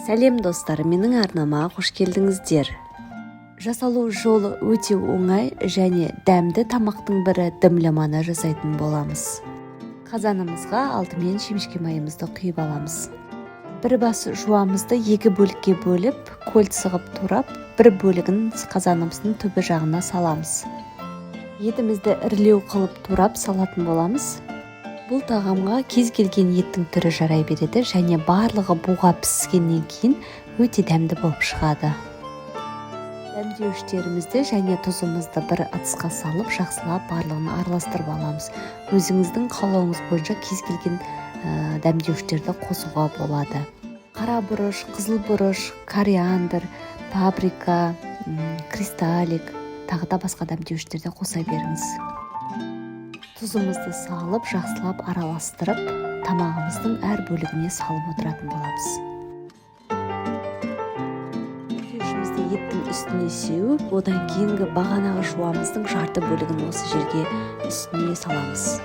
Сәлем достар, менің арнама қош келдіңіздер. Жасалу жолы өте оңай және дәмді тамақтың бірі дымляманы жасайтын боламыз. Қазанымызға алдымен шемішке майымызды құйып аламыз. Бір бас жуамызды екі бөлікке бөліп, көл сығып турап, бір бөлігін қазанымыздың түбі жағына саламыз. Етімізді ірілеу қылып турап салатын боламыз. Бұл тағамға кез келген еттің түрі жарай береді және барлығы буға піскеннен кейін өте дәмді болып шығады. Дәмдеуіштерімізді және тұзымызды бір ыдысқа салып, жақсылап барлығын араластырып аламыз. Өзіңіздің қалауыңыз бойынша кез келген дәмдеуіштерді қосуға болады. Қара бұрыш, қызыл бұрыш, кориандр, паприка, кристаллик, тағы да басқа дәмдеуіштерді қоса беріңіз. Тұзымызды салып, жақсылап араластырып, тамағымыздың әр бөлігіне салып отыратын боламыз. Дәмдеуішімізді еттің үстіне сеуіп, одан кейінгі бағанағы жуамыздың жарты бөлігін осы жерге үстіне саламыз.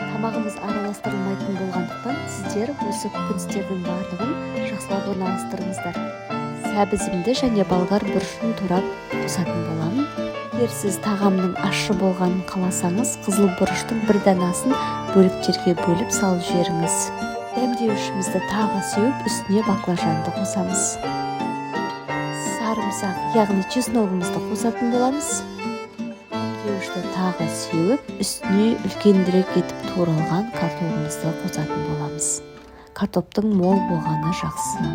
Тамағымыз араластырылмайтын болғандықтан, сіздер осы көкөністердің барлығын жақсылап орналастырыңыздар. Сәбізімді және болгар бұрышын турап қосатын боламын. Егер сіз тағамның ащы болғанын қаласаңыз, қызыл бұрыштың бір данасын бөліктерге бөліп салып жіберіңіз. Дәмдеуішімізді тағы сеуіп, үстіне баклажанды қосамыз. Сарымсақ, яғни чесногымызды қосатын боламыз. Дәмдеуішті тағы сеуіп, үстіне үлкендірек етіп туралған картопымызды қосатын боламыз. Картоптың мол болғаны жақсы.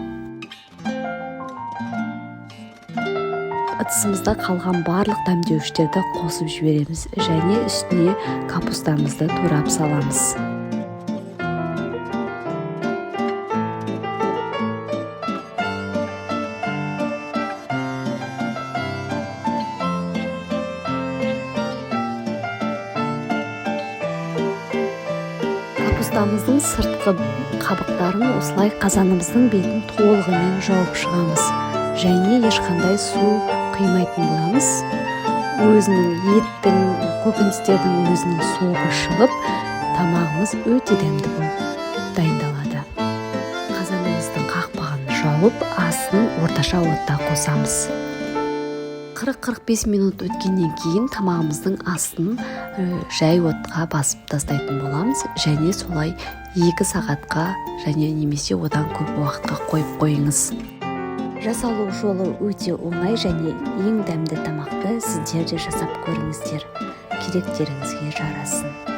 Ыдысымызда қалған барлық дәмдеуіштерді қосып жібереміз және үстіне капустамызды турап саламыз. Капустамыздың сыртқы қабықтарын осылай қазанымыздың бетін толығымен жауып шығамыз және ешқандай су қимайтын боламыз. Өзінің еттің, көкөністердің өзінің суығы шығып, тамағымыз өте дәмді болып дайындалады. Қазанымыздың қақпағын жауып, астын орташа отта қосамыз. 40-45 минут өткеннен кейін тамағымыздың астын жай отқа басып тастайтын боламыз және солай 2 сағатқа және немесе одан көп уақытқа қойып қойыңыз. Жасалу жолы өте оңай және ең дәмді тамақты сіздер де жасап көріңіздер. Керектеріңізге жарасын.